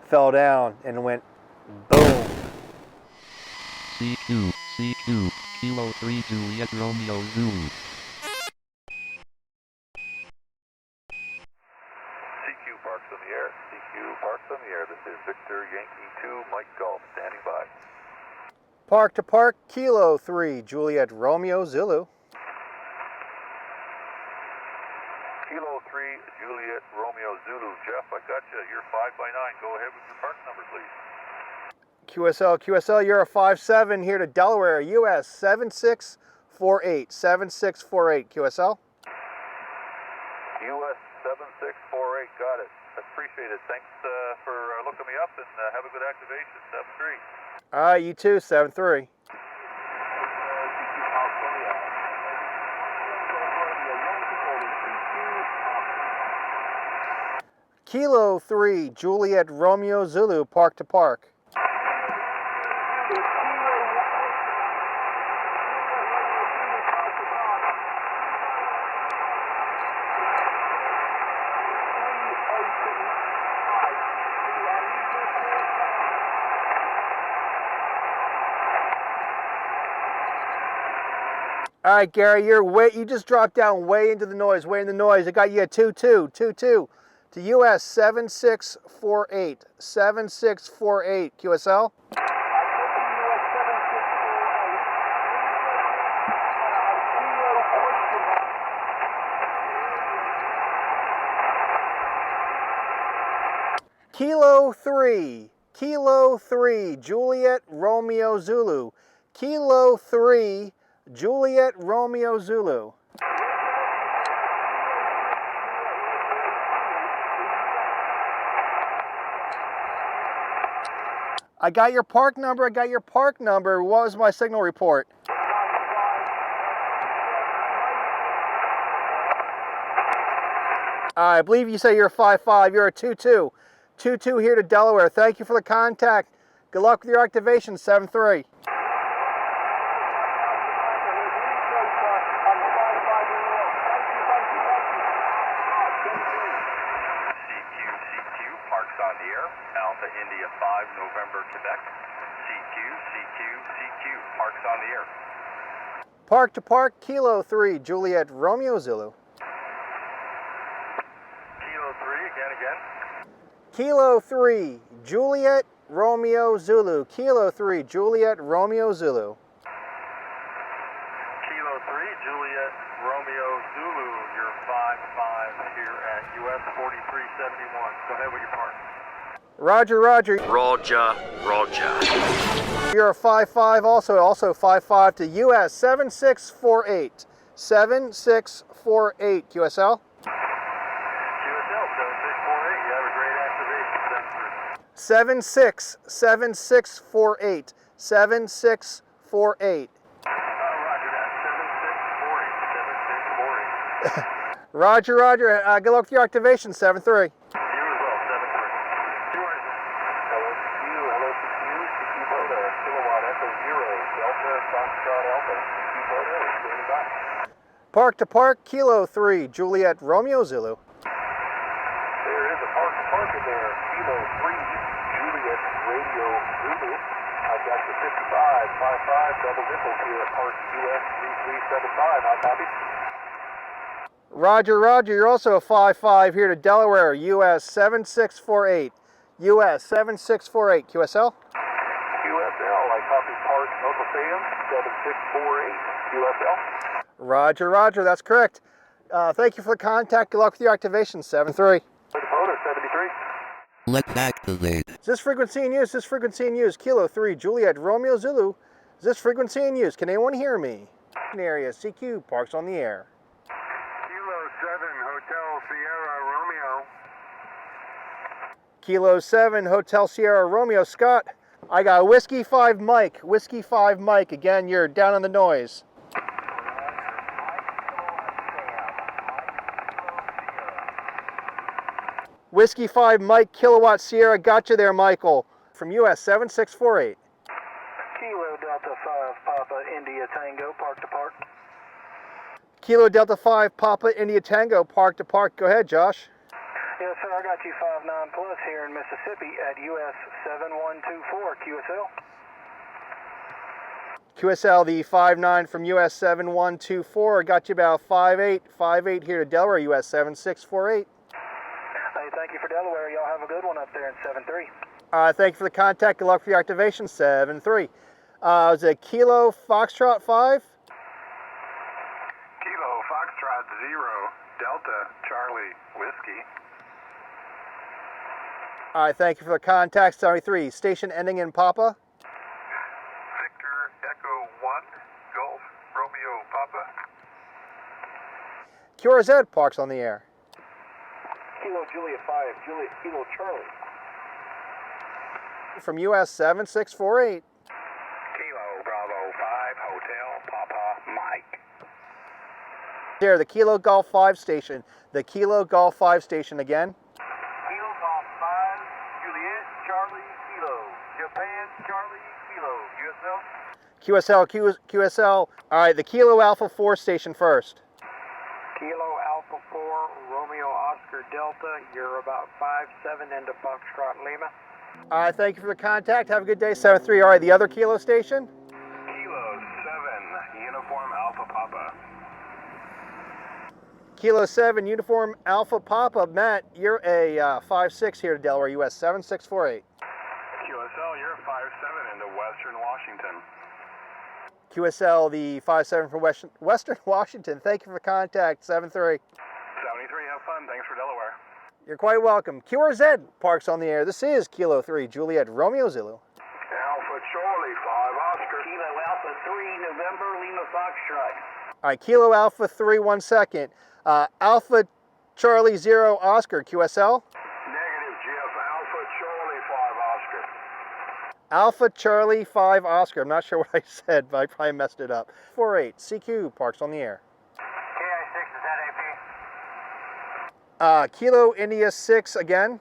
fell down and went boom. CQ, Kilo 3 Juliet Romeo Zulu. CQ Parks on the air. CQ Parks on the air. This is Victor Yankee 2, Mike Golf, standing by. Park to Park, Kilo 3 Juliet Romeo Zulu. Kilo 3 Juliet Romeo Zulu. Jeff, I got you. You're 5x9. Go ahead with your park number, please. QSL, you're a 5-7 here to Delaware, US 7648, 7648, QSL. US 7648, got it. Appreciate it. Thanks for looking me up, and have a good activation, 7-3. All right, you too, 7-3. Kilo 3 Juliet Romeo Zulu, Park to Park. All right, Gary, you just dropped down way into the noise, I got you at 2-2 to US 7648, 7648, QSL. Kilo 3, Juliet Romeo Zulu. Kilo 3, Juliet Romeo Zulu. I got your park number. What was my signal report? I believe you say you're a 5-5. You're a 2-2. 2-2 here to Delaware. Thank you for the contact. Good luck with your activation, 7-3. Parks on the air. Alpha India 5, November, Quebec. CQ, Parks on the air. Park to Park, Kilo 3, Juliet Romeo Zulu. Kilo 3, again. Kilo 3, Juliet Romeo Zulu. Kilo 3, Juliet Romeo Zulu. Kilo 3, Juliet Romeo Zulu. You're 5-5 here at US 4371. Go ahead with your park. Roger. Roger. You're a 5-5 also 5-5 to US 7648. 7648, QSL. QSL 7648. You have a great activation. 7648. 7648. Roger that. 7648. Roger. Good luck with your activation, 7-3. Park to Park, Kilo 3, Juliet Romeo Zulu. There is a park to park in there. Kilo 3, Juliet Radio Zulu. I've got the 55 double nipples here at Park US 3375. I'll copy. Roger. You're also a 5-5 here to Delaware, US 7648. US 7648, QSL. QSL, I copy Park Uncle Sam 7648. QSL. Roger, that's correct. Thank you for the contact. Good luck with your activation, 7-3. POTA 73. Let's activate. Is this frequency in use? Kilo 3, Juliet Romeo Zulu. Is this frequency in use? Can anyone hear me? Area CQ, Parks on the air. Kilo 7, Hotel Sierra Romeo. Kilo 7, Hotel Sierra Romeo. Scott, I got Whiskey 5 Mike. Again, you're down on the noise. Whiskey 5 Mike, Kilowatt Sierra, got you there, Michael. From US 7648. Kilo Delta 5 Papa India Tango, Park to Park. Kilo Delta 5 Papa India Tango, Park to Park. Go ahead, Josh. Yes, sir, I got you 59 plus here in Mississippi at US 7124 QSL. QSL, the 59 from US 7124, got you about 58 here to Delaware, US 7648. Hey, thank you for Delaware. Y'all have a good one up there in 73. Thank you for the contact. Good luck for your activation, 73. Was it Kilo Foxtrot 5? Kilo Foxtrot 0, Delta Charlie Whiskey. Thank you for the contact, 73. Station ending in Papa. Victor Echo 1, Gulf Romeo Papa. QRZ parks on the air. Kilo Juliet 5, Juliet Kilo Charlie. From US 7648. Kilo Bravo 5, Hotel Papa Mike. Here, the Kilo Golf 5 station. The Kilo Golf 5 station again. Kilo Golf 5, Juliet Charlie Kilo. Japan Charlie Kilo. USL? QSL. All right, the Kilo Alpha 4 station first. Kilo Alpha 4, Romeo Oscar Delta. You're about 5-7 into Foxtrot Lima. All right, thank you for the contact. Have a good day, 73. All right, the other Kilo station. Kilo 7, Uniform Alpha Papa. Kilo 7, Uniform Alpha Papa. Matt, you're a 5-6 here to Delaware, US 7648. QSL, you're 5-7 into Western Washington. QSL, the 5-7 from Western Washington. Thank you for the contact, 73. 73, have fun. Thanks for Delaware. You're quite welcome. QRZ parks on the air. This is Kilo 3, Juliet Romeo Zulu. Alpha Charlie 5, Oscar. Kilo Alpha 3, November Lima Foxtrot. All right, Kilo Alpha 3, 1 second. Alpha Charlie 0, Oscar, QSL. Negative, Jeff. Alpha Charlie 5, Oscar. Alpha Charlie 5, Oscar. I'm not sure what I said, but I probably messed it up. 48, CQ parks on the air. KI6 is ZAP. Kilo India 6 again.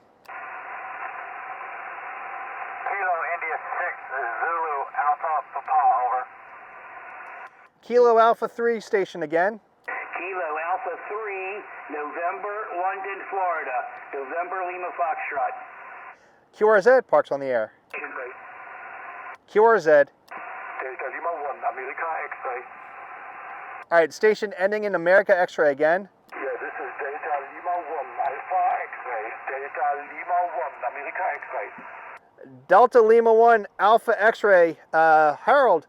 Kilo India 6, Zulu Alpha Papa, over. Kilo Alpha 3 station again. Kilo Alpha 3, November, London, Florida. November Lima Foxtrot. QRZ parks on the air. QRZ. Delta Lima 1, America X-ray. All right, station ending in America X-ray again. Yeah, this is Delta Lima 1, Alpha X-ray. Delta Lima 1, America X-ray. Delta Lima 1, Alpha X-ray. Harold,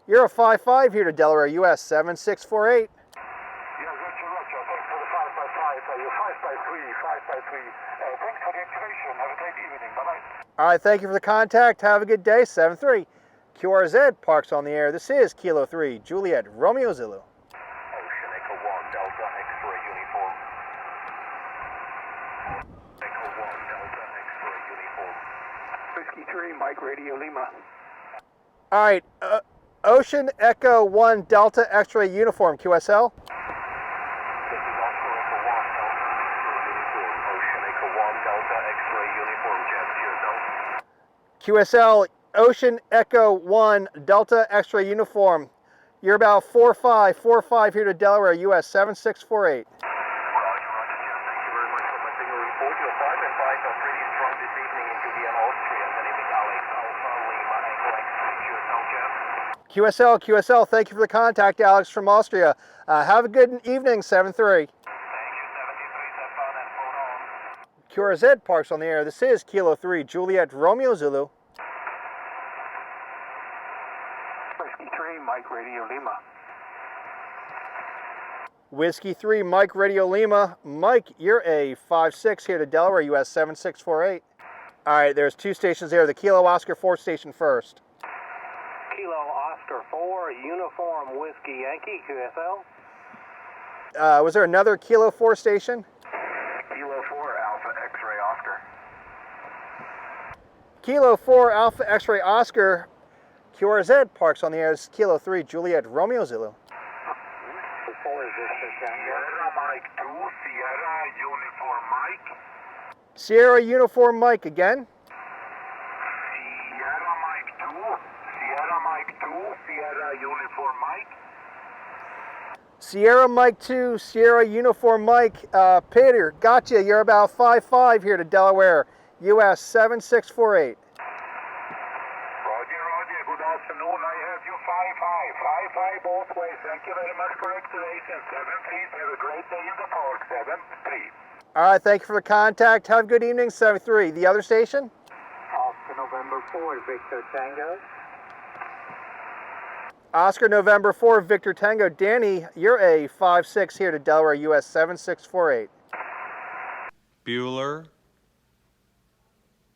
you're a 5-5 here to Delaware, US 7648. Yeah, Roger. Thanks for the 5x5. You're 5x3, 5x3. Thanks for the activation. Have a great evening. Bye-bye. All right, thank you for the contact. Have a good day, 73. QRZ parks on the air. This is Kilo 3, Juliet Romeo Zulu. Ocean Echo 1, Delta X-ray uniform. Echo 1, Delta X-ray uniform. Whiskey 3, Mike Radio Lima. All right, Ocean Echo 1, Delta X-ray uniform, QSL. This is Oscar Echo 1, Delta X-ray uniform. Ocean Echo 1, Delta X-ray uniform, Jet, QSL, Ocean Echo 1, Delta X-ray uniform. You're about 4-5 here to Delaware, US 7648. Roger, Jet. Thank you very much for my signal report. Your 5 and 5 are pretty strong this evening into Vienna, Austria. My name is Alex Alpha Lima Echo X-ray. QSL, Jet. QSL, thank you for the contact, Alex from Austria. Have a good evening, 7-3. Thank you, 73. Have fun and phone on. QRZ parks on the air. This is Kilo 3, Juliet Romeo Zulu. Whiskey 3, Mike Radio Lima. Whiskey 3, Mike Radio Lima. Mike, you're a 5-6 here to Delaware, US 7648. All right, there's 2 stations there. The Kilo Oscar 4 station first. Kilo Oscar 4, Uniform Whiskey Yankee, QSL. Was there another Kilo 4 station? Kilo 4, Alpha X-ray Oscar. Kilo 4, Alpha X-ray Oscar. QRZ parks on the air. This is Kilo 3, Juliet Romeo Zulu. Sierra Mike 2, Sierra Uniform Mike. Sierra Uniform Mike again. Sierra Mike 2, Sierra Mike 2, Sierra Uniform Mike. Sierra Mike 2, Sierra Uniform Mike, Peter, gotcha. You're about 5'5" here to Delaware, US 7648. Roger, Roger. Good afternoon. I have you 5'5". 5'5" both ways. Thank you very much for activation. 7-3. Have a great day in the park. 7-3. All right, thank you for the contact. Have a good evening, 7-3. The other station? Oscar November 4, Victor Tango. Oscar November 4, Victor Tango. Danny, you're a 5'6" here to Delaware, US 7648. Bueller.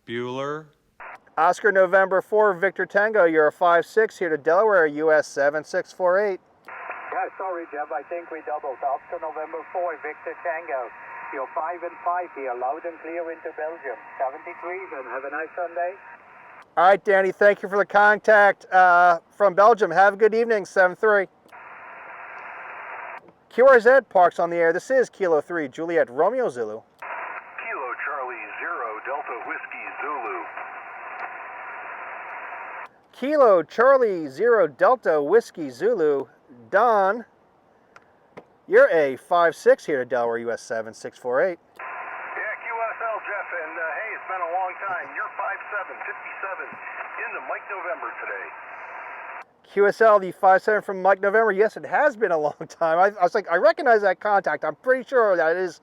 Bueller. Oscar November 4, Victor Tango. You're a 5'6" here to Delaware, US 7648. Yeah, sorry, Jeff. I think we doubled. Oscar November 4, Victor Tango. You're 5 and 5 here, loud and clear into Belgium. 73, then have a nice Sunday. All right, Danny, thank you for the contact from Belgium. Have a good evening, 7-3. QRZ Parks on the air. This is Kilo 3, Juliet Romeo Zulu. Kilo Charlie 0, Delta Whiskey Zulu. Kilo Charlie 0, Delta Whiskey Zulu. Don, you're a 5'6" here to Delaware, US 7648. Yeah, QSL, Jeff, and hey, it's been a long time. You're 5'7", 57 into Mike November today. QSL, the 5'7" from Mike November. Yes, it has been a long time. I was like, I recognize that contact. I'm pretty sure that is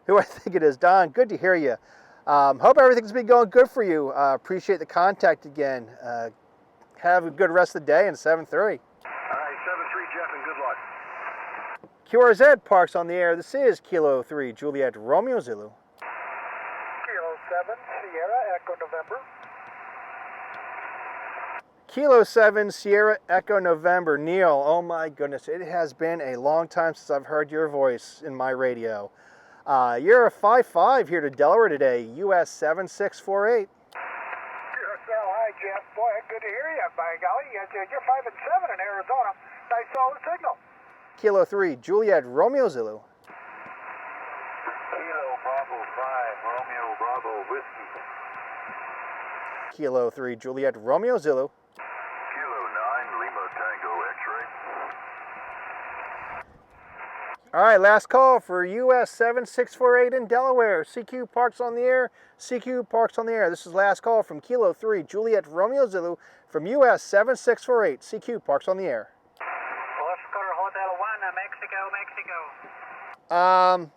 who I think it is. Don, good to hear you. Hope everything's been going good for you. Appreciate the contact again. Have a good rest of the day and 7-3. All right, 7-3, Jeff, and good luck. QRZ Parks on the air. This is Kilo 3, Juliet Romeo Zulu. Kilo 7, Sierra Echo November. Kilo 7, Sierra Echo November. Neil, oh my goodness, it has been a long time since I've heard your voice in my radio. You're a 5'5" here to Delaware today, US 7648. Hi, Jeff. Boy, good to hear you. By golly, you're 5 and 7 in Arizona. Nice solid signal. Kilo 3, Juliet Romeo Zulu. Kilo Bravo 5, Romeo Bravo Whiskey. Kilo 3, Juliet Romeo Zulu. Kilo 9, Lima Tango X-Ray. All right, last call for US 7648 in Delaware. CQ Parks on the air. CQ Parks on the air. This is last call from Kilo 3, Juliet Romeo Zulu from US 7648. CQ Parks on the air. Oscar Hotel 1, Mexico, Mexico.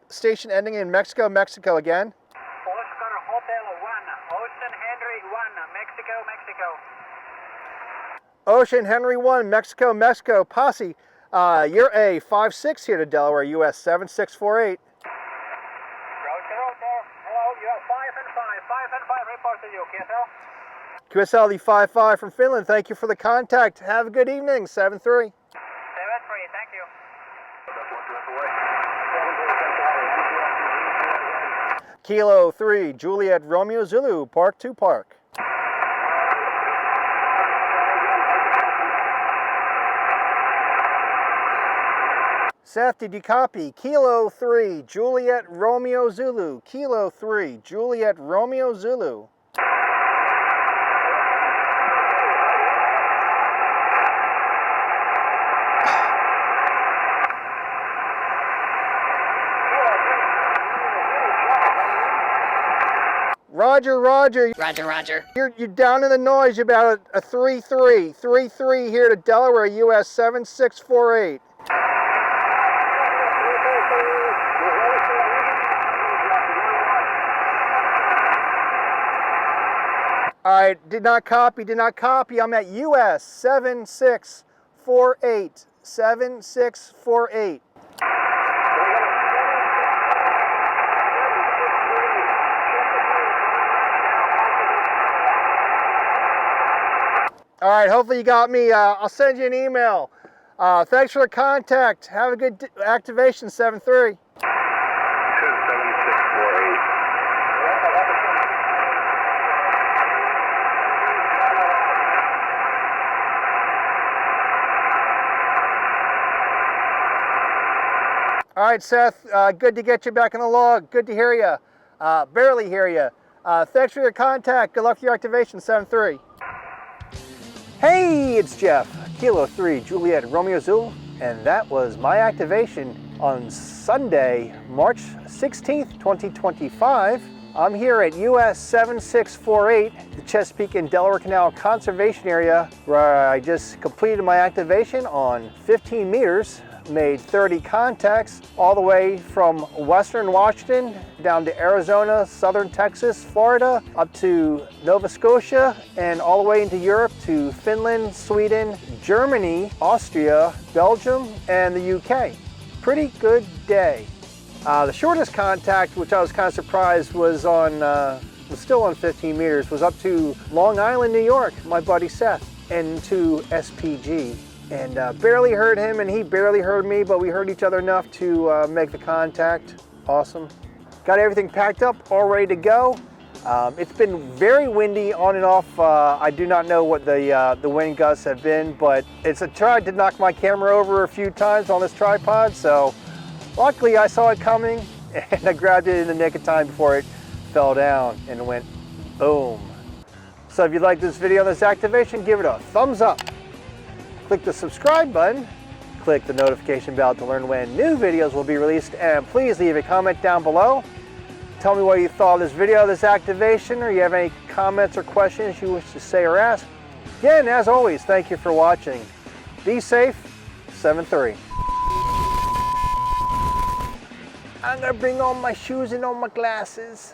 Station ending in Mexico, Mexico again. Oscar Hotel 1, Ocean Henry 1, Mexico, Mexico. Ocean Henry 1, Mexico, Mexico. Posse, you're a 5'6" here to Delaware, US 7648. Roger, hello, you're 5 and 5. 5 and 5, report to you, QSL. QSL, the 5'5" from Finland. Thank you for the contact. Have a good evening, 7-3. 7-3, thank you. Kilo 3, Juliet Romeo Zulu, Park to Park. Seth, did you copy? Kilo 3, Juliet Romeo Zulu. Kilo 3, Juliet Romeo Zulu. Roger, Roger. Roger, Roger. You're down in the noise. You're about a 3-3. 3-3 here to Delaware, US 7648. All right, did not copy. I'm at US 7648. 7648. All right, hopefully you got me. I'll send you an email. Thanks for the contact. Have a good activation, 7-3. All right, Seth, good to get you back in the log. Good to hear you. Barely hear you. Thanks for your contact. Good luck for your activation, 7-3. Hey, it's Jeff. Kilo 3, Juliet Romeo Zulu. And that was my activation on Sunday, March 16th, 2025. I'm here at US 7648, the Chesapeake and Delaware Canal Conservation Area, where I just completed my activation on 15 meters, made 30 contacts all the way from western Washington down to Arizona, southern Texas, Florida, up to Nova Scotia, and all the way into Europe to Finland, Sweden, Germany, Austria, Belgium, and the UK. Pretty good day. The shortest contact, which I was kind of surprised, was still on 15 meters, was up to Long Island, New York, my buddy Seth, and to SPG. And barely heard him, and he barely heard me, but we heard each other enough to make the contact. Awesome. Got everything packed up, all ready to go. It's been very windy on and off. I do not know what the wind gusts have been, but it's tried to knock my camera over a few times on this tripod, so luckily I saw it coming, and I grabbed it in the nick of time before it fell down and went boom. So if you like this video on this activation, give it a thumbs up. Click the subscribe button, click the notification bell to learn when new videos will be released, and please leave a comment down below. Tell me what you thought of this video, this activation, or you have any comments or questions you wish to say or ask. Again, as always, thank you for watching. Be safe, 7-3. I'm gonna bring on my shoes and on my glasses.